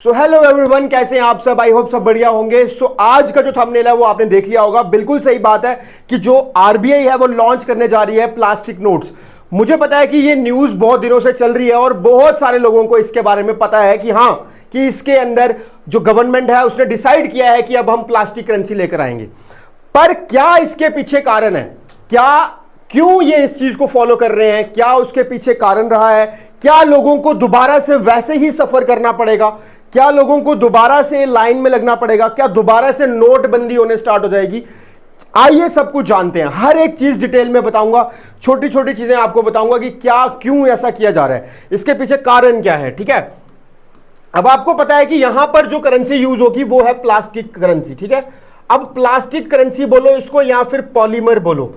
So hello everyone, कैसे हैं आप सब। आई होप सब बढ़िया होंगे। आज का जो थंबनेल है वो आपने देख लिया होगा। बिल्कुल सही बात है कि जो आरबीआई है वो लॉन्च करने जा रही है प्लास्टिक नोट्स। मुझे पता है कि ये न्यूज बहुत दिनों से चल रही है और बहुत सारे लोगों को इसके बारे में पता है कि हाँ, कि इसके अंदर जो गवर्नमेंट है उसने डिसाइड किया है कि अब हम प्लास्टिक करेंसी लेकर आएंगे। पर क्या इसके पीछे कारण है, क्यों ये इस चीज को फॉलो कर रहे हैं, क्या उसके पीछे कारण रहा है, क्या लोगों को दोबारा से वैसे ही सफर करना पड़ेगा, क्या लोगों को दोबारा से लाइन में लगना पड़ेगा, क्या दोबारा से नोटबंदी होने स्टार्ट हो जाएगी। आइए सब कुछ जानते हैं, हर एक चीज डिटेल में बताऊंगा, छोटी छोटी चीजें आपको बताऊंगा कि क्या क्यों ऐसा किया जा रहा है, इसके पीछे कारण क्या है। ठीक है, अब आपको पता है कि यहां पर जो करेंसी यूज होगी वो है प्लास्टिक करेंसी। ठीक है, अब प्लास्टिक करेंसी बोलो इसको या फिर पॉलीमर बोलो।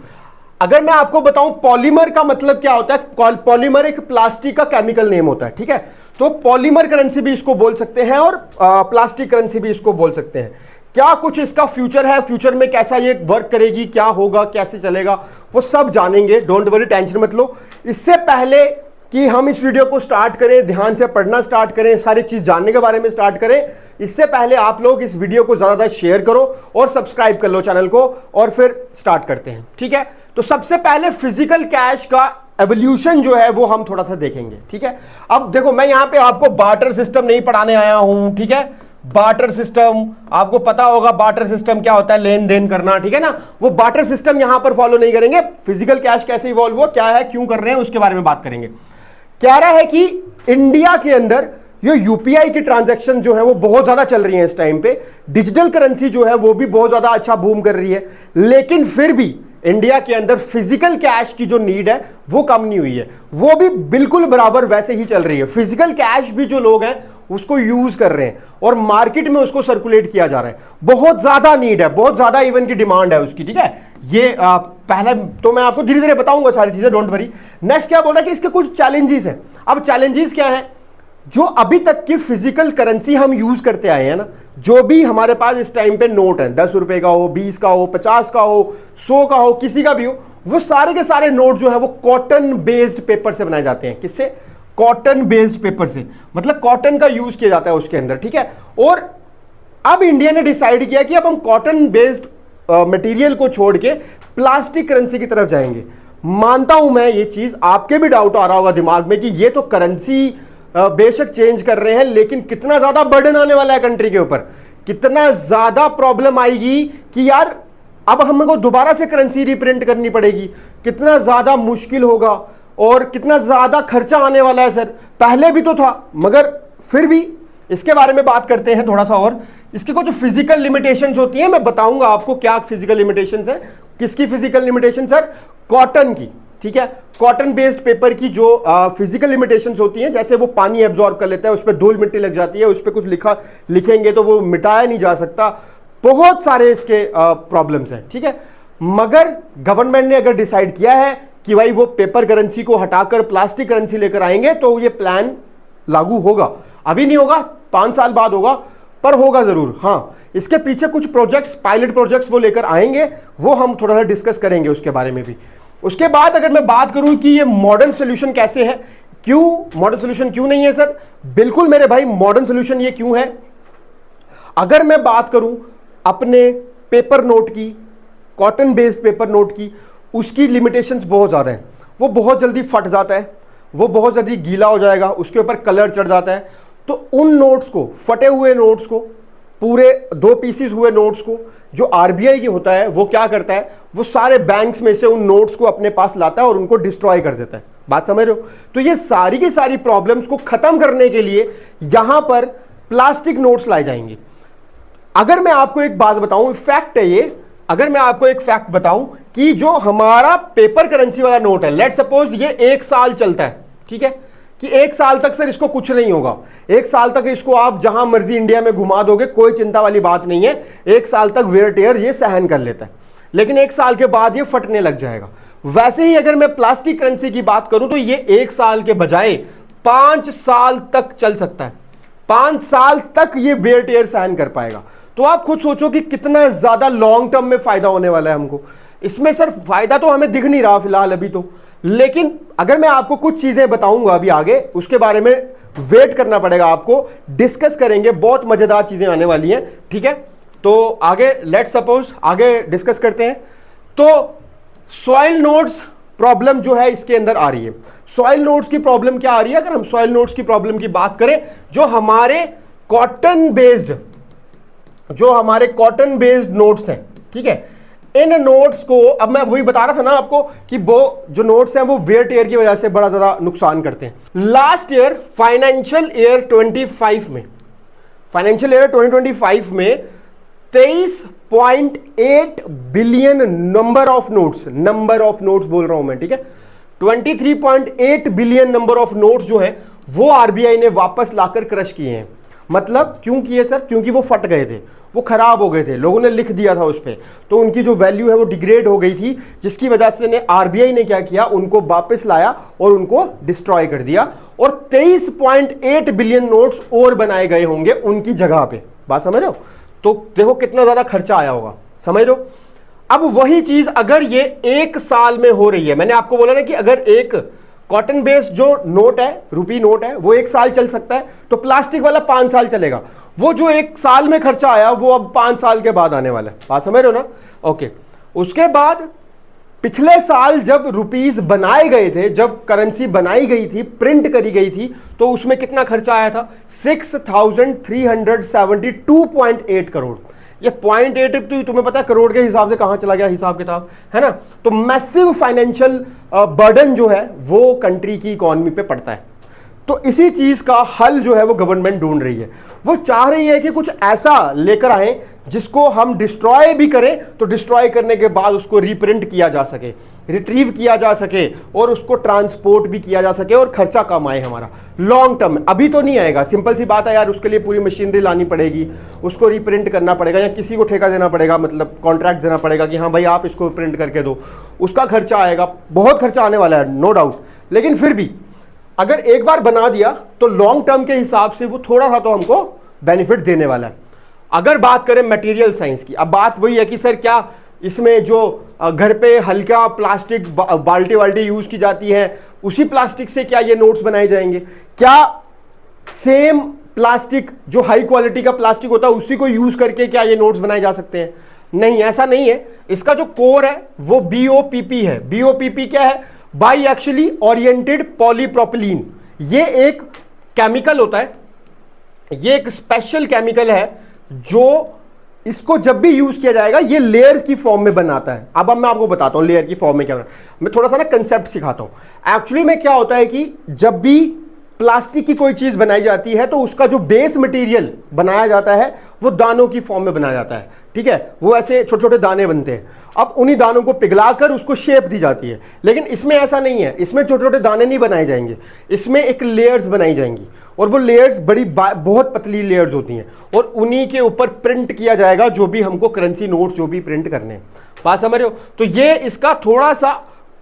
अगर मैं आपको बताऊं पॉलीमर का मतलब क्या होता है, पॉलीमर एक प्लास्टिक का केमिकल नेम होता है। ठीक है, तो पॉलीमर करेंसी भी इसको बोल सकते हैं और प्लास्टिक करेंसी भी इसको बोल सकते हैं। क्या कुछ इसका फ्यूचर है, फ्यूचर में कैसा ये वर्क करेगी, क्या होगा, कैसे चलेगा, वो सब जानेंगे। डोंट वरी, टेंशन मत लो। इससे पहले कि हम इस वीडियो को स्टार्ट करें, ध्यान से पढ़ना स्टार्ट करें, सारी चीज जानने के बारे में स्टार्ट करें, इससे पहले आप लोग इस वीडियो को ज्यादा शेयर करो और सब्सक्राइब कर लो चैनल को, और फिर स्टार्ट करते हैं। ठीक है, तो सबसे पहले फिजिकल कैश का एवोल्यूशन जो है वो हम थोड़ा सा देखेंगे। ठीक है, अब देखो मैं यहां पे आपको बार्टर सिस्टम नहीं पढ़ाने आया हूं। ठीक है, बार्टर सिस्टम आपको पता होगा, बार्टर सिस्टम क्या होता है, लेन देन करना। ठीक है ना, वो बार्टर सिस्टम यहां पर फॉलो नहीं करेंगे। फिजिकल कैश कैसे इवॉल्व हुआ, क्या है, क्यों कर रहे हैं, उसके बारे में बात करेंगे। कह रहा है कि इंडिया के अंदर ये यूपीआई की ट्रांजैक्शन जो है वो बहुत ज्यादा चल रही है इस टाइम पे। डिजिटल करेंसी जो है वो भी बहुत ज्यादा अच्छा बूम कर रही है, लेकिन फिर भी इंडिया के अंदर फिजिकल कैश की जो नीड है वो कम नहीं हुई है, वो भी बिल्कुल बराबर वैसे ही चल रही है। फिजिकल कैश भी जो लोग हैं उसको यूज कर रहे हैं और मार्केट में उसको सर्कुलेट किया जा रहा है। बहुत ज्यादा नीड है, बहुत ज्यादा इवन की डिमांड है उसकी। ठीक है, ये पहले तो मैं आपको धीरे धीरे बताऊंगा सारी चीजें, डोंट वरी। नेक्स्ट क्या बोल रहा है कि इसके कुछ चैलेंजेस हैं। अब चैलेंजेस क्या है, जो अभी तक की फिजिकल करेंसी हम यूज करते आए हैं ना, जो भी हमारे पास इस टाइम पे नोट है, 10 रुपए का हो, 20 का हो, 50 का हो, 100 का हो, किसी का भी हो, वो सारे के सारे नोट जो है वो कॉटन बेस्ड पेपर से बनाए जाते हैं। किससे? कॉटन बेस्ड पेपर से, मतलब कॉटन का यूज किया जाता है उसके अंदर। ठीक है, और अब इंडिया ने डिसाइड किया कि अब हम कॉटन बेस्ड मटेरियल को छोड़ के प्लास्टिक करेंसी की तरफ जाएंगे। मानता हूं मैं ये चीज, आपके भी डाउट आ रहा होगा दिमाग में कि ये तो करेंसी बेशक चेंज कर रहे हैं, लेकिन कितना ज्यादा बर्डन आने वाला है कंट्री के ऊपर, कितना ज्यादा प्रॉब्लम आएगी कि यार अब हमको दोबारा से करेंसी रिप्रिंट करनी पड़ेगी, कितना ज्यादा मुश्किल होगा और कितना ज्यादा खर्चा आने वाला है। सर पहले भी तो था, मगर फिर भी इसके बारे में बात करते हैं थोड़ा सा। और इसकी कुछ फिजिकल लिमिटेशंस होती हैं, मैं बताऊंगा आपको क्या फिजिकल लिमिटेशंस है। किसकी फिजिकल लिमिटेशन सर? कॉटन की। ठीक है, कॉटन बेस्ड पेपर की जो फिजिकल लिमिटेशंस होती हैं, जैसे वो पानी एब्जॉर्ब कर लेता है, उस पर धूल मिट्टी लग जाती है, उस पर कुछ लिखेंगे तो वो मिटाया नहीं जा सकता, बहुत सारे इसके प्रॉब्लम्स हैं। ठीक है, मगर गवर्नमेंट ने अगर डिसाइड किया है कि भाई वो पेपर करेंसी को हटाकर प्लास्टिक करेंसी लेकर आएंगे, तो ये प्लान लागू होगा। अभी नहीं होगा, 5 साल बाद होगा, पर होगा जरूर। हाँ, इसके पीछे कुछ प्रोजेक्ट्स, पायलट प्रोजेक्ट्स वो लेकर आएंगे, वो हम थोड़ा सा डिस्कस करेंगे उसके बारे में भी। उसके बाद अगर मैं बात करूं कि ये मॉडर्न सोल्यूशन कैसे है, क्यों मॉडर्न सोल्यूशन क्यों नहीं है सर? बिल्कुल मेरे भाई, मॉडर्न सोल्यूशन ये क्यों है। अगर मैं बात करूं अपने पेपर नोट की, कॉटन बेस्ड पेपर नोट की, उसकी लिमिटेशंस बहुत ज्यादा है। वो बहुत जल्दी फट जाता है, वो बहुत जल्दी गीला हो जाएगा, उसके ऊपर कलर चढ़ जाता है। तो उन नोट्स को, फटे हुए नोट्स को, पूरे 2 पीसेस हुए नोट्स को, जो आरबीआई की होता है वो क्या करता है, वो सारे बैंक्स में से उन नोट्स को अपने पास लाता है और उनको डिस्ट्रॉय कर देता है। बात समझ रहे हो? तो ये सारी की सारी प्रॉब्लम्स को खत्म करने के लिए यहां पर प्लास्टिक नोट्स लाए जाएंगे। अगर मैं आपको एक बात बताऊं, फैक्ट है ये, अगर मैं आपको एक फैक्ट बताऊं कि जो हमारा पेपर करेंसी वाला नोट है, लेट सपोज ये 1 साल चलता है। ठीक है, कि 1 साल तक सर इसको कुछ नहीं होगा, 1 साल तक इसको आप जहां मर्जी इंडिया में घुमा दोगे, कोई चिंता वाली बात नहीं है। 1 साल तक वेयर टेयर ये सहन कर लेता है, लेकिन 1 साल के बाद ये फटने लग जाएगा। वैसे ही अगर मैं प्लास्टिक करेंसी की बात करूं तो ये 1 साल के बजाय 5 साल तक चल सकता है। 5 साल तक ये वेयर टेयर सहन कर पाएगा। तो आप खुद सोचो कि कितना ज्यादा लॉन्ग टर्म में फायदा होने वाला है हमको इसमें। सर फायदा तो हमें दिख नहीं रहा फिलहाल अभी तो, लेकिन अगर मैं आपको कुछ चीजें बताऊंगा अभी आगे, उसके बारे में वेट करना पड़ेगा आपको, डिस्कस करेंगे, बहुत मजेदार चीजें आने वाली हैं, ठीक है। तो आगे लेट सपोज आगे डिस्कस करते हैं। तो सॉइल नोड्स प्रॉब्लम जो है इसके अंदर आ रही है। सॉइल नोड्स की प्रॉब्लम क्या आ रही है? अगर हम सॉइल नोड्स की प्रॉब्लम की बात करें, जो हमारे कॉटन बेस्ड नोड्स हैं, ठीक है, इन नोड्स को, अब मैं वही बता रहा था ना आपको कि वो जो नोड्स हैं वो वेयर टेयर की वजह से बड़ा ज्यादा नुकसान करते हैं। लास्ट ईयर फाइनेंशियल ईयर 2025 में 23.8 बिलियन नंबर ऑफ नोट्स बोल रहा हूं मैं, ठीक है, 23.8 बिलियन नंबर ऑफ नोट्स जो हैं वो आरबीआई ने वापस लाकर क्रश किए हैं। मतलब क्यों किए सर? क्योंकि वो फट गए थे, वो खराब हो गए थे, लोगों ने लिख दिया था उस पर, तो उनकी जो वैल्यू है वो डिग्रेड हो गई थी, जिसकी वजह से आरबीआई ने क्या किया, उनको वापस लाया और उनको डिस्ट्रॉय कर दिया, और 23.8 बिलियन नोट्स और बनाए गए होंगे उनकी जगह पे। बात समझ रहे हो? तो देखो कितना ज्यादा खर्चा आया होगा, समझ रहे हो? अब वही चीज अगर ये एक साल में हो रही है, मैंने आपको बोला ना कि अगर एक कॉटन बेस्ड जो नोट है, रुपी नोट है, वो एक साल चल सकता है, तो प्लास्टिक वाला 5 साल चलेगा। वो जो एक साल में खर्चा आया वो अब 5 साल के बाद आने वाला है। बात समझ रहे हो ना? ओके। उसके बाद पिछले साल जब रुपीस बनाए गए थे, जब करेंसी बनाई गई थी, प्रिंट करी गई थी, तो उसमें कितना खर्चा आया था? 6372.8 करोड़। ये 0.8 तो तुम्हें पता है करोड़ के हिसाब से कहां चला गया हिसाब किताब, है ना? तो मैसिव फाइनेंशियल बर्डन जो है वो कंट्री की इकोनॉमी पे पड़ता है। तो इसी चीज का हल जो है वो गवर्नमेंट ढूंढ रही है। वो चाह रही है कि कुछ ऐसा लेकर आए जिसको हम डिस्ट्रॉय भी करें, तो डिस्ट्रॉय करने के बाद उसको रिप्रिंट किया जा सके, रिट्रीव किया जा सके, और उसको ट्रांसपोर्ट भी किया जा सके, और खर्चा कम आए हमारा लॉन्ग टर्म में। अभी तो नहीं आएगा, सिंपल सी बात है यार, उसके लिए पूरी मशीनरी लानी पड़ेगी, उसको रिप्रिंट करना पड़ेगा, या किसी को ठेका देना पड़ेगा, मतलब कॉन्ट्रैक्ट देना पड़ेगा कि हाँ भाई आप इसको प्रिंट करके दो, उसका खर्चा आएगा, बहुत खर्चा आने वाला है, नो डाउट। लेकिन फिर भी अगर एक बार बना दिया तो लॉन्ग टर्म के हिसाब से वो थोड़ा सा तो हमको बेनिफिट देने वाला है। अगर बात करें मटेरियल साइंस की, अब बात वही है कि सर क्या इसमें जो घर पे हल्का प्लास्टिक बाल्टी वाल्टी यूज की जाती है, उसी प्लास्टिक से क्या ये नोट्स बनाए जाएंगे? क्या सेम प्लास्टिक जो हाई क्वालिटी का प्लास्टिक होता है उसी को यूज करके क्या ये नोट्स बनाए जा सकते हैं? नहीं, ऐसा नहीं है। इसका जो कोर है वो BOPP है। BOPP क्या है? By actually oriented polypropylene. ये एक केमिकल होता है, ये एक स्पेशल केमिकल है जो इसको जब भी यूज किया जाएगा ये लेयर्स की फॉर्म में बनाता है। अब मैं आपको बताता हूं लेयर की फॉर्म में क्या होता है। मैं थोड़ा सा ना कंसेप्ट सिखाता हूं। एक्चुअली में क्या होता है कि जब भी प्लास्टिक की कोई चीज बनाई जाती है तो उसका जो बेस मटेरियल बनाया जाता है वो दानों की फॉर्म में बनाया जाता है, ठीक है? वो ऐसे छोटे छोटे दाने बनते हैं। अब उन्हीं दानों को पिघलाकर उसको शेप दी जाती है। लेकिन इसमें ऐसा नहीं है, इसमें छोटे छोटे दाने नहीं बनाए जाएंगे, इसमें एक लेयर्स बनाई जाएंगी, और वो लेयर्स बहुत पतली लेयर्स होती हैं, और उन्हीं के ऊपर प्रिंट किया जाएगा जो भी हमको करेंसी नोट्स जो भी प्रिंट करने हैं। बात समझ रहे हो? तो ये इसका थोड़ा सा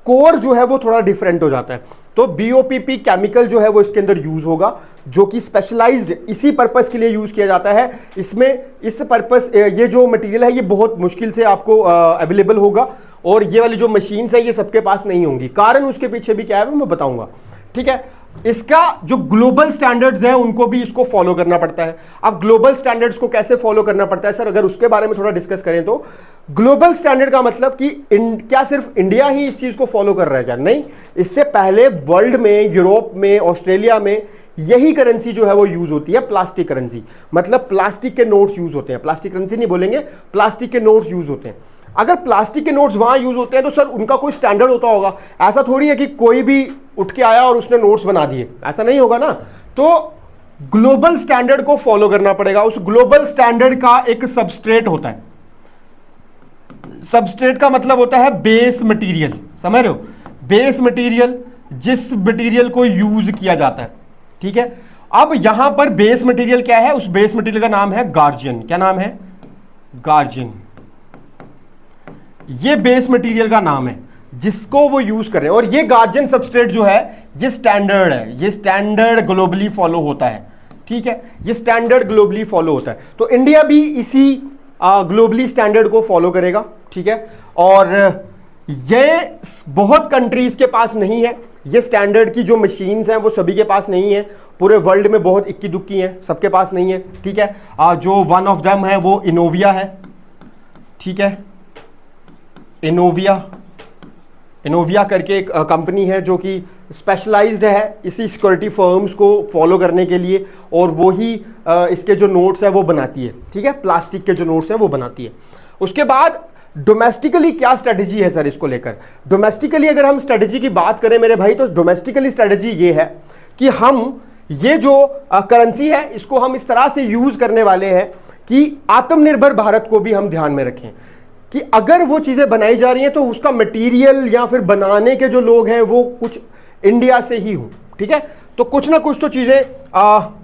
कोर जो है वो थोड़ा डिफरेंट हो जाता है। तो BOPP केमिकल जो है वो इसके अंदर यूज होगा, जो कि स्पेशलाइज्ड इसी पर्पस के लिए यूज किया जाता है। इसमें इस पर्पस ये जो मटेरियल है ये बहुत मुश्किल से आपको अवेलेबल होगा, और ये वाली जो मशीन्स है ये सबके पास नहीं होंगी। कारण उसके पीछे भी क्या है वो मैं बताऊंगा, ठीक है? इसका जो ग्लोबल स्टैंडर्ड्स है उनको भी इसको फॉलो करना पड़ता है। अब ग्लोबल स्टैंडर्ड्स को कैसे फॉलो करना पड़ता है सर, अगर उसके बारे में थोड़ा डिस्कस करें तो ग्लोबल स्टैंडर्ड का मतलब कि क्या सिर्फ इंडिया ही इस चीज को फॉलो कर रहा है क्या? नहीं, इससे पहले वर्ल्ड में, यूरोप में, ऑस्ट्रेलिया में यही करेंसी जो है वो यूज होती है, प्लास्टिक करेंसी। मतलब प्लास्टिक के नोट्स यूज होते हैं, प्लास्टिक करेंसी नहीं बोलेंगे, प्लास्टिक के नोट्स यूज होते हैं। अगर प्लास्टिक के नोट्स वहां यूज होते हैं तो सर उनका कोई स्टैंडर्ड होता होगा। ऐसा थोड़ी है कि कोई भी उठ के आया और उसने नोट्स बना दिए, ऐसा नहीं होगा ना। तो ग्लोबल स्टैंडर्ड को फॉलो करना पड़ेगा। उस ग्लोबल स्टैंडर्ड का एक सबस्ट्रेट होता है। सबस्ट्रेट का मतलब होता है बेस मटेरियल, समझ रहे हो? बेस मटेरियल, जिस मटेरियल को यूज किया जाता है, ठीक है? अब यहां पर बेस मटेरियल क्या है? उस बेस मटेरियल का नाम है गार्जियन। क्या नाम है? गार्जियन। ये बेस मटेरियल का नाम है जिसको वो यूज कर रहे हैं। और ये गार्जियन सबस्ट्रेट जो है ये स्टैंडर्ड है, ये स्टैंडर्ड ग्लोबली फॉलो होता है, ठीक है? ये स्टैंडर्ड ग्लोबली फॉलो होता है। तो इंडिया भी इसी ग्लोबली स्टैंडर्ड को फॉलो करेगा, ठीक है? और ये बहुत कंट्रीज के पास नहीं है, ये स्टैंडर्ड की जो मशीन्स हैं वो सभी के पास नहीं है, पूरे वर्ल्ड में बहुत इक्की दुक्की हैं, सबके पास नहीं है, ठीक है। जो वन ऑफ देम है वो इनोविया है, ठीक है। इनोविया करके एक कंपनी है जो कि स्पेशलाइज्ड है इसी सिक्योरिटी फर्म्स को फॉलो करने के लिए, और वो ही इसके जो नोट्स है वो बनाती है, ठीक है, प्लास्टिक के जो नोट्स हैं वो बनाती है। उसके बाद डोमेस्टिकली क्या स्ट्रेटजी है सर इसको लेकर? डोमेस्टिकली अगर हम स्ट्रेटजी की बात करें मेरे भाई, तो डोमेस्टिकली स्ट्रेटजी ये है कि हम ये जो करेंसी है इसको हम इस तरह से यूज करने वाले हैं कि आत्मनिर्भर भारत को भी हम ध्यान में रखें, कि अगर वो चीजें बनाई जा रही हैं तो उसका मटेरियल या फिर बनाने के जो लोग हैं वो कुछ इंडिया से ही हो, ठीक है। तो कुछ ना कुछ तो चीजें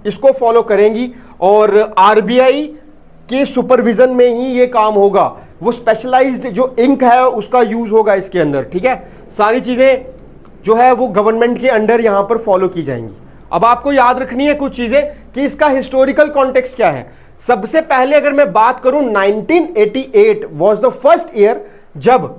इसको फॉलो करेंगी, और आरबीआई के सुपरविजन में ही ये काम होगा। वो स्पेशलाइज्ड जो इंक है उसका यूज होगा इसके अंदर, ठीक है। सारी चीजें जो है वो गवर्नमेंट के अंडर यहां पर फॉलो की जाएंगी। अब आपको याद रखनी है कुछ चीजें कि इसका हिस्टोरिकल कॉन्टेक्स्ट क्या है। सबसे पहले अगर मैं बात करूं, 1988 वाज द फर्स्ट ईयर जब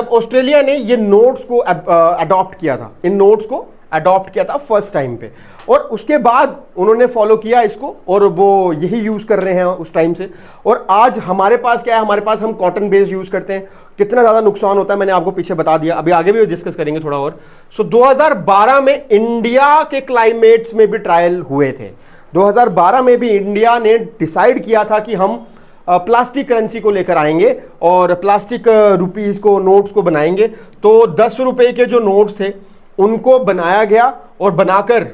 ऑस्ट्रेलिया ने ये नोट्स को अडॉप्ट किया था, इन नोट्स को अडॉप्ट किया था फर्स्ट टाइम पे, और उसके बाद उन्होंने फॉलो किया इसको, और वो यही यूज कर रहे हैं उस टाइम से। और आज हमारे पास क्या है, हमारे पास हम कॉटन बेस्ड यूज करते हैं, कितना ज्यादा नुकसान होता है मैंने आपको पीछे बता दिया, अभी आगे भी डिस्कस करेंगे थोड़ा और। 2012 में इंडिया के क्लाइमेट्स में भी ट्रायल हुए थे। 2012 में भी इंडिया ने डिसाइड किया था कि हम प्लास्टिक करेंसी को लेकर आएंगे और प्लास्टिक रुपीस को, नोट्स को बनाएंगे। तो 10 रुपए के जो नोट्स थे उनको बनाया गया और बनाकर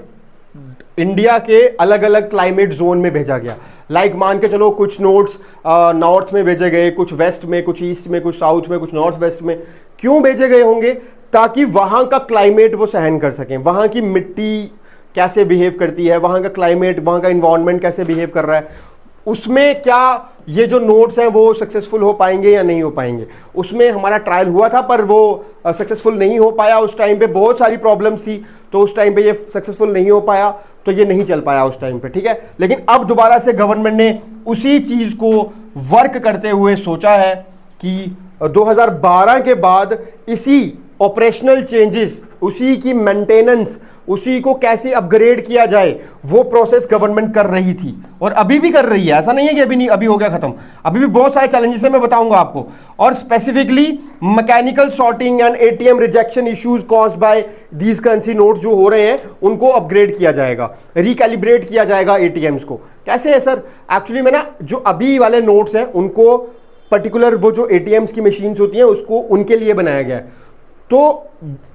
इंडिया के अलग अलग क्लाइमेट जोन में भेजा गया। लाइक मान के चलो कुछ नोट्स नॉर्थ में भेजे गए, कुछ वेस्ट में, कुछ ईस्ट में, कुछ साउथ में, कुछ नॉर्थ वेस्ट में। क्यों भेजे गए होंगे? ताकि वहां का क्लाइमेट वो सहन कर सकें, वहां की मिट्टी कैसे बिहेव करती है, वहां का क्लाइमेट, वहां का इन्वायरमेंट कैसे बिहेव कर रहा है, उसमें क्या ये जो नोट्स हैं वो सक्सेसफुल हो पाएंगे या नहीं हो पाएंगे। उसमें हमारा ट्रायल हुआ था पर वो सक्सेसफुल नहीं हो पाया। उस टाइम पे बहुत सारी प्रॉब्लम्स थी, तो उस टाइम पे ये सक्सेसफुल नहीं हो पाया, तो ये नहीं चल पाया उस टाइम पे, ठीक है। लेकिन अब दोबारा से गवर्नमेंट ने उसी चीज को वर्क करते हुए सोचा है कि 2012 के बाद इसी ऑपरेशनल चेंजेस, उसी की मेंटेनेंस, उसी को कैसे अपग्रेड किया जाए, वो प्रोसेस गवर्नमेंट कर रही थी और अभी भी कर रही है। ऐसा नहीं है कि अभी नहीं, अभी हो गया खत्म, अभी भी बहुत सारे चैलेंजेस है, मैं बताऊंगा आपको। और specifically mechanical sorting and ATM rejection issues caused by these currency notes जो हो रहे हैं उनको अपग्रेड किया जाएगा, रिकैलिब्रेट किया जाएगा एटीएम्स को। कैसे है सर? एक्चुअली में ना जो अभी वाले नोट्स हैं उनको पर्टिकुलर वो जो एटीएम्स की मशीन्स होती हैं उसको उनके लिए बनाया गया है। तो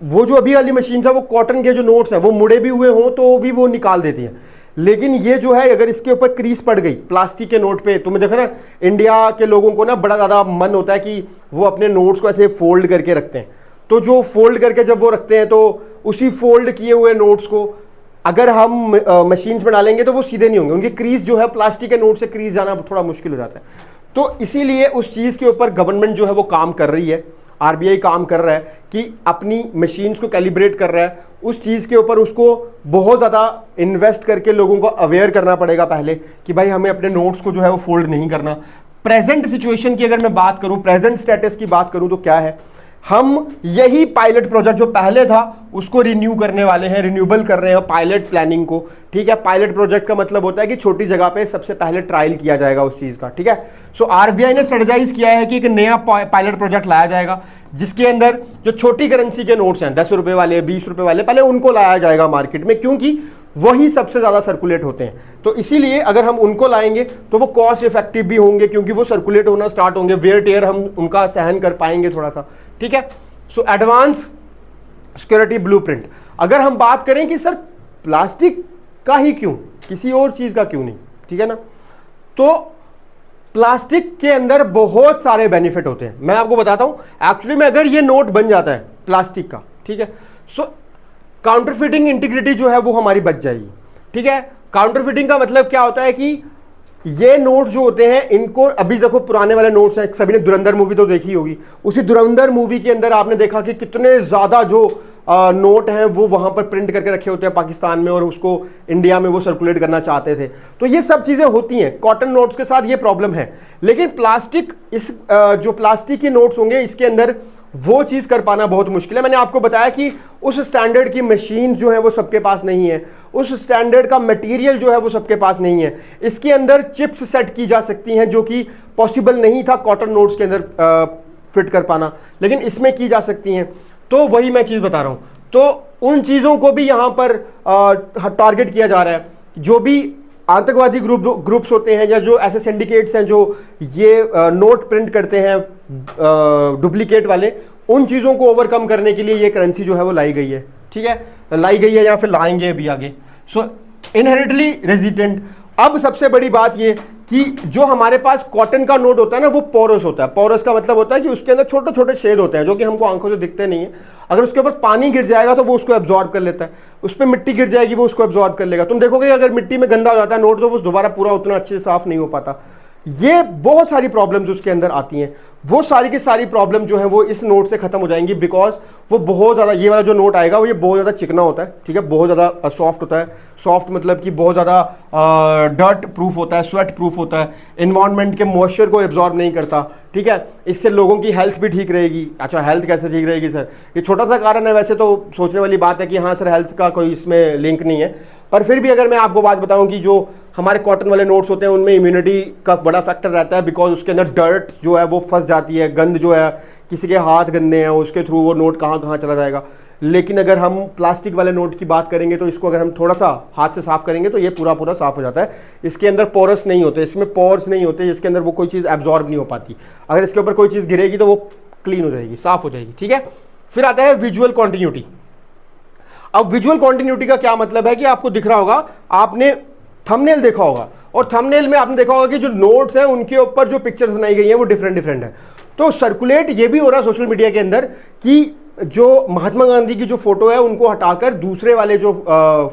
वो जो अभी वाली मशीन है वो कॉटन के जो नोट्स हैं वो मुड़े भी हुए हों तो भी वो निकाल देती हैं। लेकिन ये जो है अगर इसके ऊपर क्रीज पड़ गई प्लास्टिक के नोट पे, तुम्हें देखो ना इंडिया के लोगों को ना बड़ा ज़्यादा मन होता है कि वो अपने नोट्स को ऐसे फोल्ड करके रखते हैं। तो जो फोल्ड करके जब वो रखते हैं तो उसी फोल्ड किए हुए नोट्स को अगर हम मशीन्स में डालेंगे तो वो सीधे नहीं होंगे, उनकी क्रीज जो है प्लास्टिक के नोट से क्रीज जाना थोड़ा मुश्किल हो जाता है। तो इसीलिए उस चीज़ के ऊपर गवर्नमेंट जो है वो काम कर रही है, आरबीआई काम कर रहा है कि अपनी मशीन्स को कैलिब्रेट कर रहा है। उस चीज़ के ऊपर उसको बहुत ज़्यादा इन्वेस्ट करके लोगों को अवेयर करना पड़ेगा पहले कि भाई हमें अपने नोट्स को जो है वो फोल्ड नहीं करना। प्रेजेंट सिचुएशन की अगर मैं बात करूं, प्रेजेंट स्टेटस की बात करूं तो क्या है, हम यही पायलट प्रोजेक्ट जो पहले था उसको रिन्यू करने वाले हैं, रिन्यूएबल कर रहे हैं पायलट प्लानिंग को, ठीक है। पायलट प्रोजेक्ट का मतलब होता है कि छोटी जगह पे सबसे पहले ट्रायल किया जाएगा उस चीज का, ठीक है। सो आरबीआई ने स्ट्रेटेजाइज किया है कि एक नया पायलट प्रोजेक्ट लाया जाएगा जिसके अंदर जो छोटी करेंसी के नोट्स हैं 10 रुपए वाले, 20 रुपए वाले, पहले उनको लाया जाएगा मार्केट में, क्योंकि वही सबसे ज्यादा सर्कुलेट होते हैं। तो इसीलिए अगर हम उनको लाएंगे तो वो कॉस्ट इफेक्टिव भी होंगे क्योंकि वो सर्कुलेट होना स्टार्ट होंगे, वेयर टेयर हम उनका सहन कर पाएंगे थोड़ा सा, ठीक है। So advance security blueprint. अगर हम बात करें कि सर प्लास्टिक का ही क्यों, किसी और चीज का क्यों नहीं, ठीक है ना, तो प्लास्टिक के अंदर बहुत सारे बेनिफिट होते हैं। मैं आपको बताता हूं एक्चुअली में अगर ये नोट बन जाता है प्लास्टिक का, ठीक है, सो काउंटरफिटिंग इंटीग्रिटी जो है वो हमारी बच जाएगी, ठीक है। काउंटरफिटिंग का मतलब क्या होता है कि ये नोट्स जो होते हैं इनको, अभी देखो पुराने वाले नोट्स हैं, सभी ने धुरंधर मूवी तो देखी होगी, उसी धुरंधर मूवी के अंदर आपने देखा कि कितने ज्यादा जो नोट हैं वो वहां पर प्रिंट करके रखे होते हैं पाकिस्तान में और उसको इंडिया में वो सर्कुलेट करना चाहते थे। तो ये सब चीजें होती हैं, कॉटन नोट्स के साथ ये प्रॉब्लम है। लेकिन प्लास्टिक, इस जो प्लास्टिक के नोट्स होंगे इसके अंदर वो चीज कर पाना बहुत मुश्किल है। मैंने आपको बताया कि उस स्टैंडर्ड की मशीन जो है वो सबके पास नहीं है, उस स्टैंडर्ड का मटेरियल जो है वो सबके पास नहीं है। इसके अंदर चिप्स सेट की जा सकती हैं जो कि पॉसिबल नहीं था कॉटन नोट्स के अंदर फिट कर पाना, लेकिन इसमें की जा सकती हैं। तो वही मैं चीज बता रहा हूं। तो उन चीजों को भी यहां पर टारगेट किया जा रहा है। जो भी आतंकवादी ग्रुप्स होते हैं या जो ऐसे सिंडिकेट्स हैं जो ये नोट प्रिंट करते हैं डुप्लीकेट वाले, उन चीजों को ओवरकम करने के लिए ये करेंसी जो है वो लाई गई है। ठीक है, लाई गई है या फिर लाएंगे अभी आगे। सो इनहेरिटली रेजिस्टेंट। अब सबसे बड़ी बात ये कि जो हमारे पास कॉटन का नोट होता है ना वो पोरस होता है। पोरस का मतलब होता है कि उसके अंदर छोटे छोटे छेद होते हैं जो कि हमको आंखों से दिखते नहीं है। अगर उसके ऊपर पानी गिर जाएगा तो वो उसको एब्जॉर्ब कर लेता है, उस पर मिट्टी गिर जाएगी वो उसको एब्जॉर्ब कर लेगा। तुम देखोगे अगर मिट्टी में गंदा हो जाता है नोट तो वो दोबारा पूरा उतना अच्छे से साफ नहीं हो पाता। ये बहुत सारी प्रॉब्लम्स उसके अंदर आती हैं। वो सारी की सारी प्रॉब्लम जो है वो इस नोट से खत्म हो जाएंगी, बिकॉज वो बहुत ज़्यादा, ये वाला जो नोट आएगा वो ये बहुत ज़्यादा चिकना होता है। ठीक है, बहुत ज़्यादा सॉफ्ट होता है। सॉफ्ट मतलब कि बहुत ज़्यादा डर्ट प्रूफ होता है, स्वेट प्रूफ होता है, इन्वायरमेंट के मॉइस्चर को एब्जॉर्ब नहीं करता। ठीक है, इससे लोगों की हेल्थ भी ठीक रहेगी। अच्छा, हेल्थ कैसे ठीक रहेगी सर? ये छोटा सा कारण है, वैसे तो सोचने वाली बात है कि हाँ सर हेल्थ का कोई इसमें लिंक नहीं है, पर फिर भी अगर मैं आपको बात बताऊं कि जो हमारे कॉटन वाले नोट्स होते हैं उनमें इम्यूनिटी का बड़ा फैक्टर रहता है, बिकॉज उसके अंदर डर्ट जो है वो फंस जाती है, गंद जो है, किसी के हाथ गंदे हैं उसके थ्रू वो नोट कहाँ कहाँ चला जाएगा। लेकिन अगर हम प्लास्टिक वाले नोट की बात करेंगे तो इसको अगर हम थोड़ा सा हाथ से साफ करेंगे तो ये पूरा पूरा साफ हो जाता है। इसके अंदर पोरस नहीं होते, इसमें पोर्स नहीं होते, इसके अंदर वो कोई चीज़ एब्जॉर्ब नहीं हो पाती। अगर इसके ऊपर कोई चीज़ गिरेगी तो वो क्लीन हो जाएगी, साफ हो जाएगी। ठीक है, फिर आता है विजुअल कॉन्टिन्यूटी। अब विजुअल कॉन्टिन्यूटी का क्या मतलब है कि आपको दिख रहा होगा, आपने थंबनेल देखा होगा और थंबनेल में आपने देखा होगा कि जो नोट्स हैं उनके ऊपर जो पिक्चर्स बनाई गई हैं वो डिफरेंट डिफरेंट है। तो सर्कुलेट ये भी हो रहा है सोशल मीडिया के अंदर कि जो महात्मा गांधी की जो फोटो है उनको हटाकर दूसरे वाले जो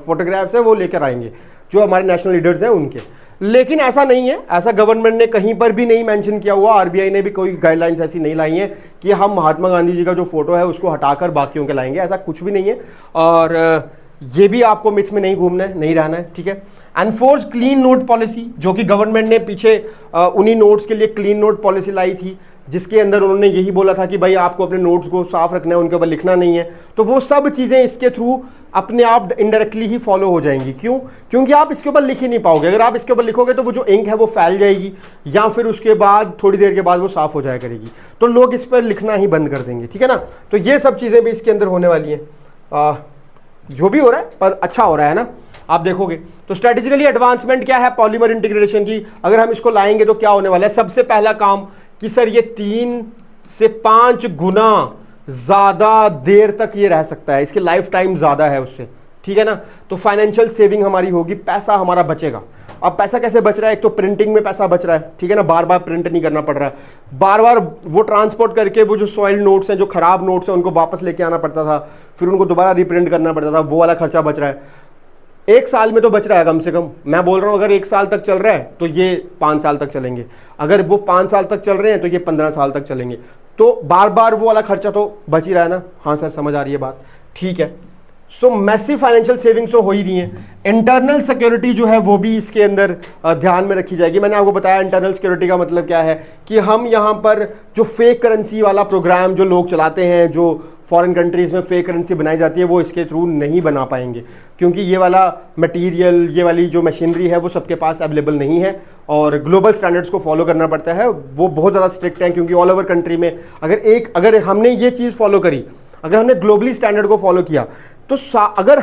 फोटोग्राफ्स हैं वो लेकर आएंगे, जो हमारे नेशनल लीडर्स हैं उनके। लेकिन ऐसा नहीं है, ऐसा गवर्नमेंट ने कहीं पर भी नहीं मेंशन किया हुआ, आरबीआई ने भी कोई गाइडलाइंस ऐसी नहीं लाई है कि हम महात्मा गांधी जी का जो फोटो है उसको हटाकर बाकियों के लाएंगे, ऐसा कुछ भी नहीं है। और ये भी आपको मिथ में नहीं घूमना है, नहीं रहना है। ठीक है, एनफोर्स क्लीन नोट पॉलिसी, जो कि गवर्नमेंट ने पीछे उन्हीं नोट्स के लिए क्लीन नोट पॉलिसी लाई थी, जिसके अंदर उन्होंने यही बोला था कि भाई आपको अपने नोट्स को साफ रखना है, उनके ऊपर लिखना नहीं है। तो वो सब चीज़ें इसके थ्रू अपने आप इनडायरेक्टली ही फॉलो हो जाएंगी। क्यों? क्योंकि आप इसके ऊपर लिख ही नहीं पाओगे। अगर आप इसके ऊपर लिखोगे तो वो जो इंक है वो फैल जाएगी या फिर उसके बाद थोड़ी देर के बाद वो साफ हो जाया करेगी, तो लोग इस पर लिखना ही बंद कर देंगे। ठीक है ना, तो ये सब चीज़ें भी इसके अंदर होने वाली हैं। जो भी हो रहा है पर अच्छा हो रहा है ना, आप देखोगे। तो स्ट्रेटेजिकली एडवांसमेंट क्या है पॉलीमर इंटीग्रेशन की, अगर हम इसको लाएंगे तो क्या होने वाला है? सबसे पहला काम कि सर ये 3 से 5 गुना ज्यादा देर तक ये रह सकता है, इसकी लाइफ टाइम ज्यादा है उससे। ठीक है ना, तो फाइनेंशियल सेविंग हमारी होगी, पैसा हमारा बचेगा। अब पैसा कैसे बच रहा है? एक तो प्रिंटिंग में पैसा बच रहा है। ठीक है ना, बार बार प्रिंट नहीं करना पड़ रहा है, बार बार वो ट्रांसपोर्ट करके वो जो सॉइल नोट्स हैं, जो खराब नोट्स हैं, उनको वापस लेके आना पड़ता था, फिर उनको दोबारा रिप्रिंट करना पड़ता था, वो वाला खर्चा बच रहा है। 1 साल में तो बच रहा है कम से कम। मैं बोल रहा हूँ अगर 1 साल तक चल रहा है तो ये 5 साल तक चलेंगे, अगर वो 5 साल तक चल रहे हैं तो ये 15 साल तक चलेंगे। तो बार बार वो वाला खर्चा तो बच ही रहा है ना। हाँ सर समझ आ रही है बात, ठीक है। सो मैसिव फाइनेंशियल सेविंग्स तो हो ही रही है। इंटरनल सिक्योरिटी जो है वो भी इसके अंदर ध्यान में रखी जाएगी। मैंने आपको बताया इंटरनल सिक्योरिटी का मतलब क्या है कि हम यहाँ पर जो फेक करेंसी वाला प्रोग्राम जो लोग चलाते हैं, जो फॉरेन कंट्रीज में फेक करेंसी बनाई जाती है, वो इसके थ्रू नहीं बना पाएंगे, क्योंकि ये वाला मटेरियल, ये वाली जो मशीनरी है वो सबके पास अवेलेबल नहीं है और ग्लोबल स्टैंडर्ड्स को फॉलो करना पड़ता है। वो बहुत ज़्यादा स्ट्रिक्ट हैं, क्योंकि ऑल ओवर कंट्री में अगर हमने ये चीज़ फॉलो करी, अगर हमने ग्लोबली स्टैंडर्ड को फॉलो किया, तो अगर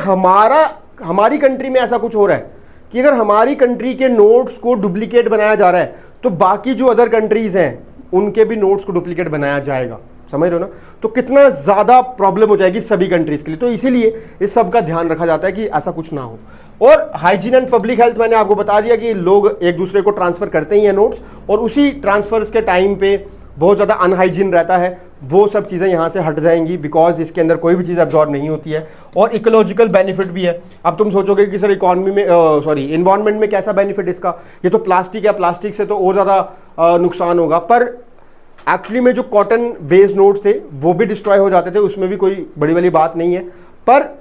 हमारी कंट्री में ऐसा कुछ हो रहा है कि अगर हमारी कंट्री के नोट्स को डुप्लीकेट बनाया जा रहा है, तो बाकी जो अदर कंट्रीज हैं उनके भी नोट्स को डुप्लीकेट बनाया जाएगा। समझ रहे हो ना? तो कितना ज़्यादा प्रॉब्लम हो जाएगी सभी कंट्रीज के लिए। तो इसीलिए इस सब का ध्यान रखा जाता है कि ऐसा कुछ ना हो। और हाइजीन एंड पब्लिक हेल्थ, मैंने आपको बता दिया कि लोग एक दूसरे को ट्रांसफ़र करते ही हैं नोट्स, और उसी ट्रांसफर्स के टाइम पे बहुत ज़्यादा अनहाइजीन रहता है। वो सब चीज़ें यहाँ से हट जाएंगी, बिकॉज इसके अंदर कोई भी चीज़ एब्जॉर्ब नहीं होती है। और इकोलॉजिकल बेनिफिट भी है। अब तुम सोचोगे कि सर इकॉनमी में इन्वायरमेंट में कैसा बेनिफिट इसका, ये तो प्लास्टिक है, प्लास्टिक से तो और ज़्यादा नुकसान होगा। पर एक्चुअली में जो कॉटन बेस्ड नोट्स थे वो भी डिस्ट्रॉय हो जाते थे, उसमें भी कोई बड़ी वाली बात नहीं है। पर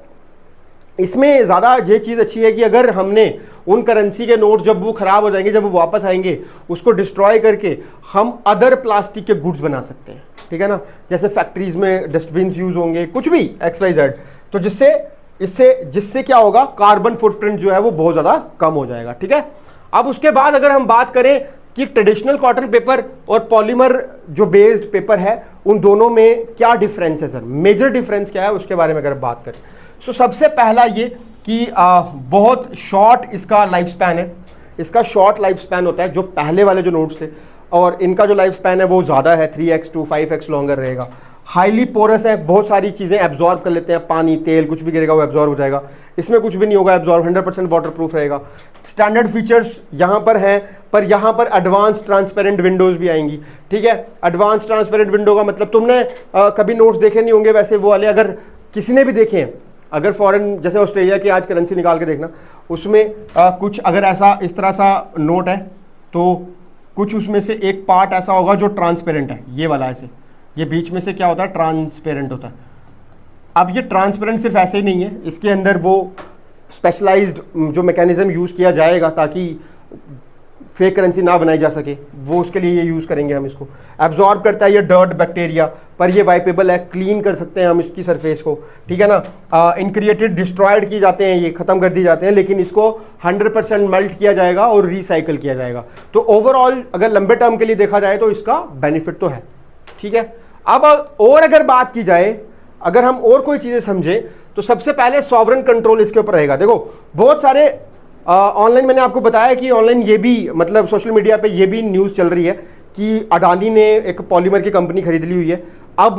इसमें ज़्यादा ये चीज़ अच्छी है कि अगर हमने उन करेंसी के नोट्स जब वो ख़राब हो जाएंगे, जब वो वापस आएंगे, उसको डिस्ट्रॉय करके हम अदर प्लास्टिक के गुड्स बना सकते हैं, ठीक है ना। जैसे फैक्ट्रीज में डस्टबिन यूज़ होंगे, कुछ भी XYZ, तो जिससे क्या होगा, कार्बन फुटप्रिंट जो है वो बहुत ज़्यादा कम हो जाएगा, ठीक है। अब उसके बाद अगर हम बात करें कि ट्रेडिशनल कॉटन पेपर और पॉलीमर जो बेस्ड पेपर है, उन दोनों में क्या डिफरेंस है सर, मेजर डिफरेंस क्या है, उसके बारे में अगर बात करें। सो सबसे पहला ये कि बहुत शॉर्ट इसका लाइफ स्पैन है। इसका शॉर्ट लाइफ स्पैन होता है, जो पहले वाले जो नोट्स थे, और इनका जो लाइफ स्पैन है वो ज़्यादा है, 3x to 5x लॉन्गर रहेगा। हाईली पोरस है, बहुत सारी चीज़ें एब्जॉर्ब कर लेते हैं, पानी तेल कुछ भी गिरेगा वो एब्जॉर्ब हो जाएगा। इसमें कुछ भी नहीं होगा एब्जॉर्ब, 100% वाटर प्रूफ रहेगा। स्टैंडर्ड फीचर्स यहाँ पर हैं, पर यहाँ पर एडवांस ट्रांसपेरेंट विंडोज़ भी आएंगी, ठीक है। एडवांस ट्रांसपेरेंट विंडो का मतलब, तुमने कभी नोट्स देखे नहीं होंगे वैसे वो वाले, अगर किसी ने भी देखे हैं, अगर फॉरेन जैसे ऑस्ट्रेलिया की आज करेंसी निकाल के देखना, उसमें कुछ अगर ऐसा इस तरह सा नोट है तो कुछ उसमें से एक पार्ट ऐसा होगा जो ट्रांसपेरेंट है, ये वाला ऐसे, ये बीच में से क्या होता है, ट्रांसपेरेंट होता है। अब ये ट्रांसपेरेंट सिर्फ ऐसे ही नहीं है, इसके अंदर वो स्पेशलाइज्ड जो मैकेनिज्म यूज़ किया जाएगा ताकि फेक करेंसी ना बनाई जा सके, वो उसके लिए ये यूज़ करेंगे हम इसको। एब्जॉर्ब करता है ये डर्ट बैक्टीरिया, पर ये वाइपेबल है, क्लीन कर सकते हैं हम इसकी सरफेस को, ठीक है ना। इनक्रिएटेड डिस्ट्रॉयड किए जाते हैं, ये ख़त्म कर दिए जाते हैं, लेकिन इसको 100% मेल्ट किया जाएगा और रिसाइकल किया जाएगा। तो ओवरऑल अगर लंबे टर्म के लिए देखा जाए तो इसका बेनिफिट तो है, ठीक है। अब और अगर बात की जाए, अगर हम और कोई चीज़ें समझें, तो सबसे पहले सॉवरेन कंट्रोल इसके ऊपर रहेगा। देखो बहुत सारे ऑनलाइन मैंने आपको बताया कि ऑनलाइन ये भी, मतलब सोशल मीडिया पे ये भी न्यूज़ चल रही है कि अडानी ने एक पॉलीमर की कंपनी खरीद ली हुई है, अब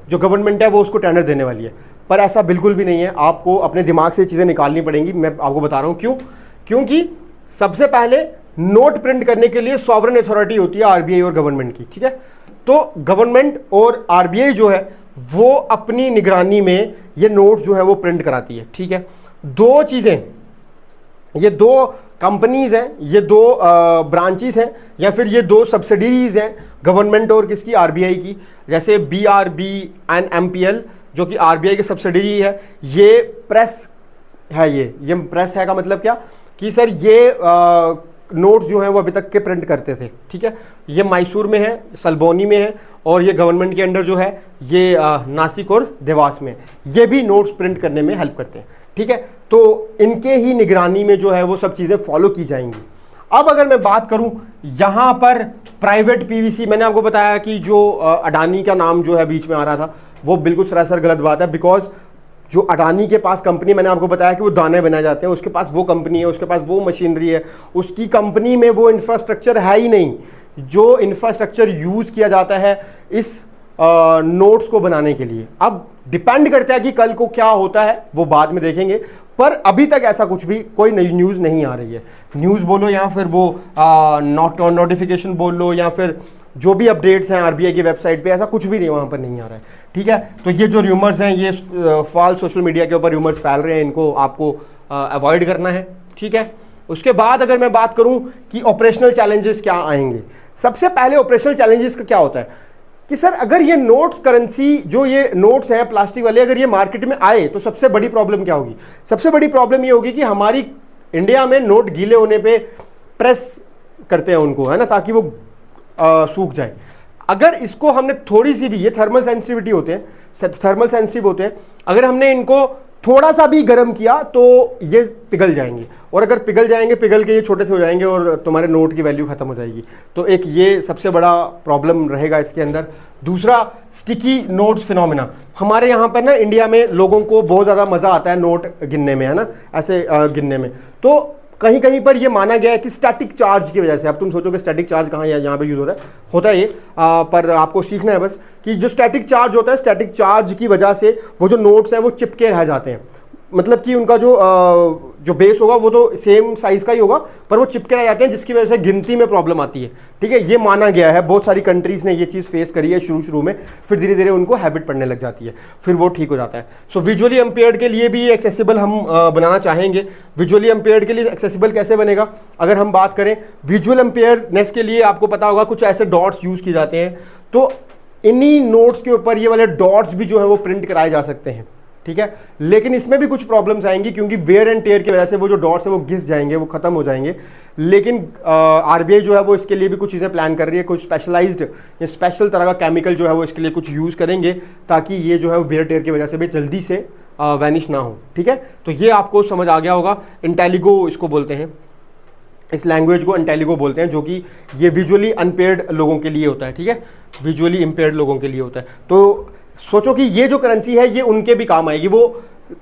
जो गवर्नमेंट है वो उसको टेंडर देने वाली है। पर ऐसा बिल्कुल भी नहीं है, आपको अपने दिमाग से चीज़ें निकालनी पड़ेंगी। मैं आपको बता रहा हूँ क्यों। क्योंकि सबसे पहले नोट प्रिंट करने के लिए सॉवरेन अथॉरिटी होती है RBI और गवर्नमेंट की, ठीक है। तो गवर्नमेंट और RBI जो है वो अपनी निगरानी में ये नोट्स जो है वो प्रिंट कराती है, ठीक है। दो चीज़ें, ये दो कंपनीज हैं, ये दो ब्रांचेस हैं, या फिर ये दो सब्सिडीज हैं गवर्नमेंट और किसकी, RBI की। जैसे BRB एंड MPL जो कि RBI की सब्सिडरी है। ये प्रेस है, ये प्रेस है का मतलब क्या कि सर ये नोट्स जो हैं वो अभी तक के प्रिंट करते थे, ठीक है। ये मैसूर में है, सल्बोनी में है, और ये गवर्नमेंट के अंडर जो है ये नासिक और देवास में, ये भी नोट्स प्रिंट करने में हेल्प करते हैं, ठीक है। तो इनके ही निगरानी में जो है वो सब चीज़ें फॉलो की जाएंगी। अब अगर मैं बात करूं यहाँ पर प्राइवेट PVC, मैंने आपको बताया कि जो अडानी का नाम जो है बीच में आ रहा था, वो बिल्कुल सरासर गलत बात है। बिकॉज जो अडानी के पास कंपनी, मैंने आपको बताया कि वो दाने बनाए जाते हैं, उसके पास वो कंपनी है, उसके पास वो मशीनरी है, उसकी कंपनी में वो इंफ्रास्ट्रक्चर है ही नहीं जो इंफ्रास्ट्रक्चर यूज़ किया जाता है इस नोट्स को बनाने के लिए। अब डिपेंड करता है कि कल को क्या होता है, वो बाद में देखेंगे, पर अभी तक ऐसा कुछ भी कोई नई न्यूज़ नहीं आ रही है। न्यूज़ बोलो या फिर वो नोटिफिकेशन बोल लो, या फिर जो भी अपडेट्स हैं RBI की वेबसाइट पे, ऐसा कुछ भी नहीं वहाँ पर नहीं आ रहा है, ठीक है। तो ये जो र्यूमर्स हैं, ये फॉल्स सोशल मीडिया के ऊपर र्यूमर्स फैल रहे हैं, इनको आपको अवॉइड करना है, ठीक है। उसके बाद अगर मैं बात करूँ कि ऑपरेशनल चैलेंजेस क्या आएंगे, सबसे पहले ऑपरेशनल चैलेंजेस का क्या होता है कि सर अगर ये नोट्स करेंसी, जो ये नोट्स हैं प्लास्टिक वाले, अगर ये मार्केट में आए तो सबसे बड़ी प्रॉब्लम क्या होगी। सबसे बड़ी प्रॉब्लम ये होगी कि हमारी इंडिया में नोट गीले होने पे प्रेस करते हैं उनको, है ना, ताकि वो सूख जाए। अगर इसको हमने थोड़ी सी भी, ये थर्मल सेंसिटिविटी होते हैं, थर्मल सेंसिटिव होते हैं, अगर हमने इनको थोड़ा सा भी गर्म किया तो ये पिघल जाएंगे, और अगर पिघल जाएंगे, पिघल के ये छोटे से हो जाएंगे और तुम्हारे नोट की वैल्यू खत्म हो जाएगी। तो एक ये सबसे बड़ा प्रॉब्लम रहेगा इसके अंदर। दूसरा, स्टिकी नोट्स फिनोमिना। हमारे यहाँ पर ना इंडिया में लोगों को बहुत ज़्यादा मज़ा आता है नोट गिनने में, है ना, ऐसे गिनने में। तो कहीं कहीं पर ये माना गया है कि स्टैटिक चार्ज की वजह से, अब तुम सोचोगे स्टैटिक चार्ज कहाँ यहाँ पे यूज़ होता है ये, पर आपको सीखना है बस कि जो स्टैटिक चार्ज होता है, स्टैटिक चार्ज की वजह से वो जो नोट्स हैं वो चिपके रह जाते हैं। मतलब कि उनका जो बेस होगा वो तो सेम साइज का ही होगा, पर वो चिपके रह जाते हैं, जिसकी वजह से गिनती में प्रॉब्लम आती है, ठीक है। ये माना गया है, बहुत सारी कंट्रीज़ ने ये चीज़ फेस करी है शुरू में, फिर धीरे धीरे उनको हैबिट पड़ने लग जाती है, फिर वो ठीक हो जाता है। सो विजुअली इम्पेयर्ड के लिए भी एक्सेसिबल हम बनाना चाहेंगे। विजुअली इम्पेयर्ड के लिए एक्सेसिबल कैसे बनेगा, अगर हम बात करें विजुअल इम्पेयरनेस के लिए, आपको पता होगा कुछ ऐसे डॉट्स यूज़ किए जाते हैं तो इन्हीं नोट्स के ऊपर ये वाले डॉट्स भी जो है वो प्रिंट कराए जा सकते हैं, ठीक है। लेकिन इसमें भी कुछ प्रॉब्लम्स आएंगी क्योंकि वेयर एंड टेयर की वजह से वो जो डॉट्स है वो घिस जाएंगे, वो खत्म हो जाएंगे। लेकिन आरबीआई जो है वो इसके लिए भी कुछ चीज़ें प्लान कर रही है, कुछ स्पेशलाइज्ड या स्पेशल तरह का केमिकल जो है वो इसके लिए कुछ यूज़ करेंगे ताकि ये जो है वो वेयर टेयर की वजह से भी जल्दी से वैनिश ना हो, ठीक है। तो ये आपको समझ आ गया होगा। इंटेलिगो इसको बोलते हैं, इस लैंग्वेज को इंटेलिगो बोलते हैं, जो कि ये विजुअली अनपेयर्ड लोगों के लिए होता है, ठीक है, विजुअली इम्पेयर्ड लोगों के लिए होता है। तो सोचो कि ये जो करेंसी है ये उनके भी काम आएगी, वो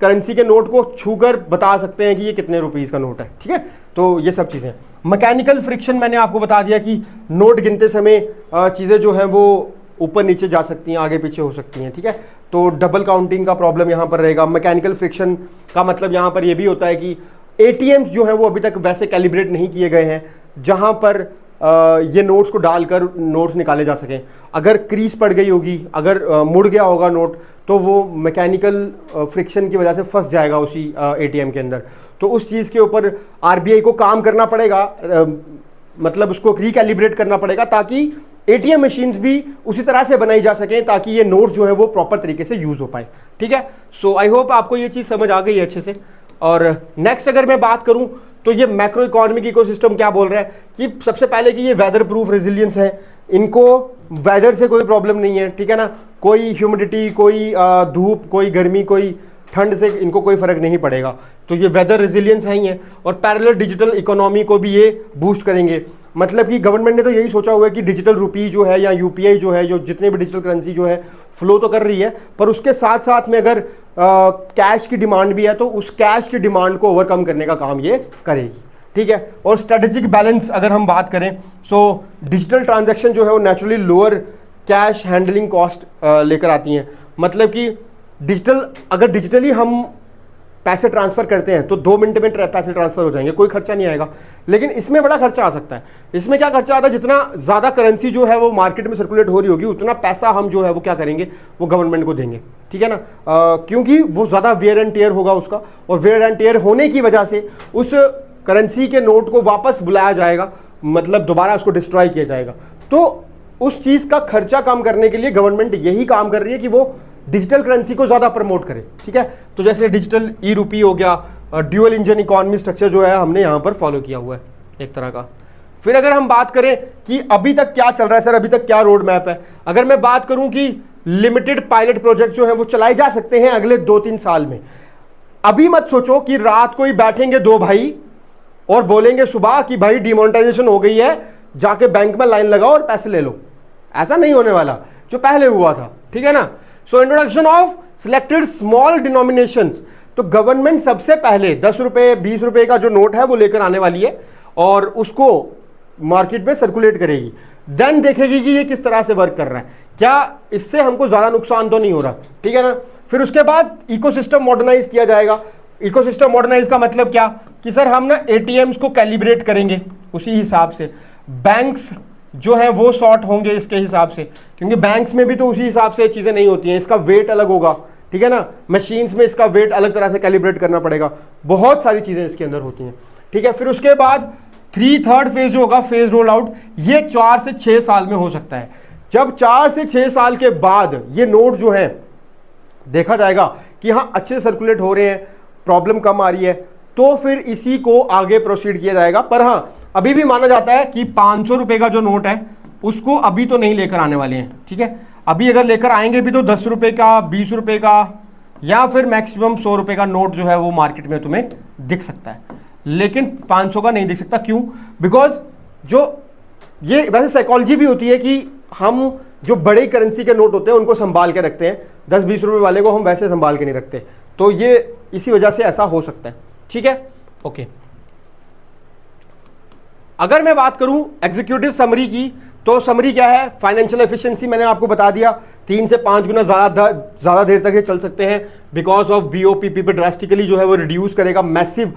करेंसी के नोट को छूकर बता सकते हैं कि ये कितने रुपीस का नोट है, ठीक है। तो ये सब चीज़ें, मैकेनिकल फ्रिक्शन मैंने आपको बता दिया कि नोट गिनते समय चीज़ें जो हैं वो ऊपर नीचे जा सकती हैं, आगे पीछे हो सकती हैं, ठीक है। तो डबल काउंटिंग का प्रॉब्लम यहाँ पर रहेगा। मैकेनिकल फ्रिक्शन का मतलब यहाँ पर ये भी होता है कि एटीएम्स जो है वो अभी तक वैसे कैलिब्रेट नहीं किए गए हैं जहाँ पर ये नोट्स को डालकर नोट्स निकाले जा सकें। अगर क्रीज पड़ गई होगी, अगर मुड़ गया होगा नोट, तो वो मैकेनिकल फ्रिक्शन की वजह से फंस जाएगा उसी एटीएम के अंदर। तो उस चीज़ के ऊपर आरबीआई को काम करना पड़ेगा, मतलब उसको रिकैलिब्रेट करना पड़ेगा ताकि एटीएम मशीन्स भी उसी तरह से बनाई जा सकें ताकि ये नोट्स जो है वो प्रॉपर तरीके से यूज़ हो पाए, ठीक है। सो आई होप आपको ये चीज़ समझ आ गई है अच्छे से। और नेक्स्ट अगर मैं बात करूं तो ये मैक्रो इकोनॉमिक इकोसिस्टम क्या बोल रहा है कि सबसे पहले कि ये वेदर प्रूफ रेजिलियंस है, इनको वेदर से कोई प्रॉब्लम नहीं है, ठीक है ना। कोई ह्यूमिडिटी, कोई धूप, कोई गर्मी, कोई ठंड से इनको कोई फर्क नहीं पड़ेगा। तो ये वेदर रेजिलियंस है ही है। और पैरेलल डिजिटल इकोनॉमी को भी ये बूस्ट करेंगे। मतलब कि गवर्नमेंट ने तो यही सोचा हुआ है कि डिजिटल रुपी जो है या यूपीआई जो है, जो जितने भी डिजिटल करेंसी जो है फ्लो तो कर रही है, पर उसके साथ साथ में अगर कैश की डिमांड भी है तो उस कैश की डिमांड को ओवरकम करने का काम ये करेगी, ठीक है। और स्ट्रेटेजिक बैलेंस अगर हम बात करें, सो डिजिटल ट्रांजैक्शन जो है वो naturally lower cash handling cost लेकर आती हैं। मतलब कि अगर डिजिटली हम पैसे ट्रांसफर करते हैं तो 2 मिनट में पैसे ट्रांसफर हो जाएंगे, कोई खर्चा नहीं आएगा। लेकिन इसमें बड़ा खर्चा आ सकता है। इसमें क्या खर्चा आता है, जितना ज़्यादा करेंसी जो है वो मार्केट में सर्कुलेट हो रही होगी उतना पैसा हम जो है वो क्या करेंगे, वो गवर्नमेंट को देंगे, ठीक है ना। क्योंकि वो ज़्यादा वेयर एंड टेयर होगा उसका, और वेयर एंड टेयर होने की वजह से उस करेंसी के नोट को वापस बुलाया जाएगा, मतलब दोबारा उसको डिस्ट्रॉय किया जाएगा। तो उस चीज़ का खर्चा कम करने के लिए गवर्नमेंट यही काम कर रही है कि वो डिजिटल करेंसी को ज़्यादा प्रमोट करे, ठीक है। तो जैसे डिजिटल ई रुपी हो गया, ड्यूअल इंजन इकोनॉमी स्ट्रक्चर जो है हमने यहाँ पर फॉलो किया हुआ है एक तरह का। फिर अगर हम बात करें कि अभी तक क्या चल रहा है सर, अभी तक क्या रोड मैप है, अगर मैं बात करूं कि लिमिटेड पायलट प्रोजेक्ट जो है वो चलाए जा सकते हैं अगले 2-3 साल में। अभी मत सोचो कि रात को ही बैठेंगे 2 भाई और बोलेंगे सुबह कि भाई डिमोनेटाइजेशन हो गई है, जाके बैंक में लाइन लगाओ और पैसे ले लो। ऐसा नहीं होने वाला जो पहले हुआ था, ठीक है ना। So introduction of selected small denominations, तो गवर्नमेंट सबसे पहले 10 रुपए 20 रुपए का जो नोट है वो लेकर आने वाली है और उसको मार्केट में सर्कुलेट करेगी। देन देखेगी कि ये किस तरह से वर्क कर रहा है, क्या इससे हमको ज्यादा नुकसान तो नहीं हो रहा, ठीक है ना। फिर उसके बाद इकोसिस्टम मॉडर्नाइज किया जाएगा। इकोसिस्टम मॉडर्नाइज का मतलब क्या कि सर हम ना एटीएम्स को कैलिब्रेट करेंगे उसी हिसाब से, बैंक्स जो है वो सॉर्ट होंगे इसके हिसाब से, क्योंकि बैंक्स में भी तो उसी हिसाब से चीज़ें नहीं होती हैं, इसका वेट अलग होगा, ठीक है ना। मशीन्स में इसका वेट अलग तरह से कैलिब्रेट करना पड़ेगा, बहुत सारी चीज़ें इसके अंदर होती हैं, ठीक है। फिर उसके बाद 3rd फेज जो होगा, फेज रोल आउट, ये 4 से 6 साल में हो सकता है। जब 4 से 6 साल के बाद ये नोट जो है देखा जाएगा कि हाँ अच्छे से सर्कुलेट हो रहे हैं, प्रॉब्लम कम आ रही है, तो फिर इसी को आगे प्रोसीड किया जाएगा। पर हाँ अभी भी माना जाता है कि 500 रुपए का जो नोट है उसको अभी तो नहीं लेकर आने वाले हैं, ठीक है। अभी अगर लेकर आएंगे भी तो 10 रुपए का, 20 रुपए का या फिर मैक्सिमम 100 रुपए का नोट जो है वो मार्केट में तुम्हें दिख सकता है, लेकिन 500 का नहीं दिख सकता। क्यों? बिकॉज जो ये वैसे साइकोलॉजी भी होती है कि हम जो बड़े करेंसी के नोट होते हैं उनको संभाल के रखते हैं, 10-20 रुपए वाले को हम वैसे संभाल के नहीं रखते, तो ये इसी वजह से ऐसा हो सकता है, ठीक है। ओके, अगर मैं बात करूं एग्जीक्यूटिव समरी की, तो समरी क्या है, फाइनेंशियल एफिशिएंसी मैंने आपको बता दिया, 3 से 5 गुना ज़्यादा देर तक ये चल सकते हैं बिकॉज ऑफ बीओपीपी पे ड्रास्टिकली जो है वो रिड्यूस करेगा। मैसिव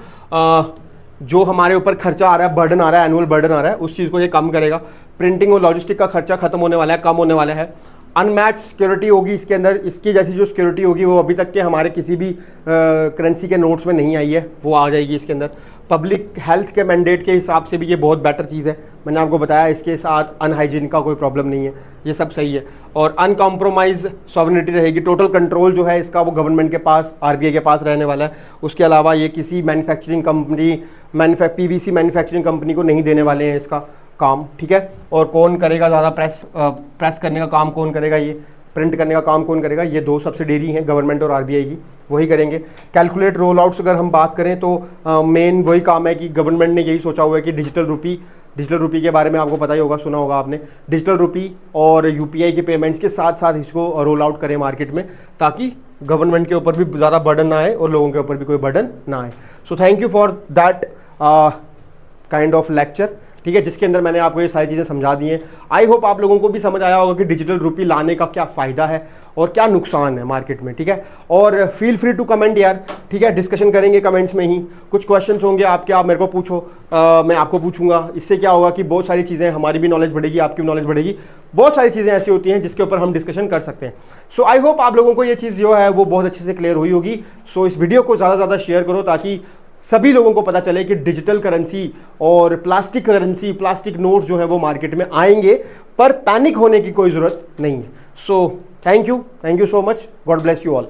जो हमारे ऊपर खर्चा आ रहा है, बर्डन आ रहा है, एनुअल बर्डन आ रहा है, उस चीज़ को ये कम करेगा। प्रिंटिंग और लॉजिस्टिक का खर्चा खत्म होने वाला है, कम होने वाला है। अनमैच सिक्योरिटी होगी इसके अंदर, इसकी जैसी जो सिक्योरिटी होगी वो अभी तक के हमारे किसी भी करेंसी के नोट्स में नहीं आई है, वो आ जाएगी इसके अंदर। पब्लिक हेल्थ के मैंडेट के हिसाब से भी ये बहुत बेटर चीज़ है, मैंने आपको बताया। इसके साथ अनहाइजीन का कोई प्रॉब्लम नहीं है, ये सब सही है। और अनकॉम्प्रोमाइज सॉवरेनिटी रहेगी, टोटल कंट्रोल जो है इसका वो गवर्नमेंट के पास, आरबीआई के पास रहने वाला है। उसके अलावा ये किसी manufacturing company, PVC manufacturing company को नहीं देने वाले हैं इसका काम, ठीक है। और कौन करेगा ज़्यादा प्रेस करने का काम, कौन करेगा, ये प्रिंट करने का काम कौन करेगा, ये दो सब्सिडरी हैं गवर्नमेंट और आरबीआई की, वही करेंगे। कैलकुलेट रोल आउट्स अगर हम बात करें तो मेन वही काम है कि गवर्नमेंट ने यही सोचा हुआ है कि डिजिटल रुपी के बारे में आपको पता ही होगा, सुना होगा आपने। डिजिटल रुपी और यूपीआई के पेमेंट्स के साथ साथ इसको रोल आउट करें मार्केट में, ताकि गवर्नमेंट के ऊपर भी ज़्यादा बर्डन ना आए और लोगों के ऊपर भी कोई बर्डन ना आए। So thank you for that kind of lecture, ठीक है, जिसके अंदर मैंने आपको ये सारी चीज़ें समझा दी हैं। आई होप आप लोगों को भी समझ आया होगा कि डिजिटल रुपी लाने का क्या फ़ायदा है और क्या नुकसान है मार्केट में, ठीक है। और फील फ्री टू कमेंट यार, ठीक है, डिस्कशन करेंगे कमेंट्स में ही। कुछ क्वेश्चंस होंगे आपके, आप मेरे को पूछो, मैं आपको पूछूंगा। इससे क्या होगा कि बहुत सारी चीज़ें, हमारी भी नॉलेज बढ़ेगी, आपकी भी नॉलेज बढ़ेगी। बहुत सारी चीज़ें ऐसी होती हैं जिसके ऊपर हम डिस्कशन कर सकते हैं। सो आई होप आप लोगों को ये चीज़ जो है वो बहुत अच्छे से क्लियर हुई होगी। सो इस वीडियो को ज़्यादा से ज़्यादा शेयर करो, ताकि सभी लोगों को पता चले कि डिजिटल करेंसी और प्लास्टिक करेंसी, प्लास्टिक नोट्स जो है वो मार्केट में आएंगे, पर पैनिक होने की कोई ज़रूरत नहीं है। So thank you so much, God bless you all.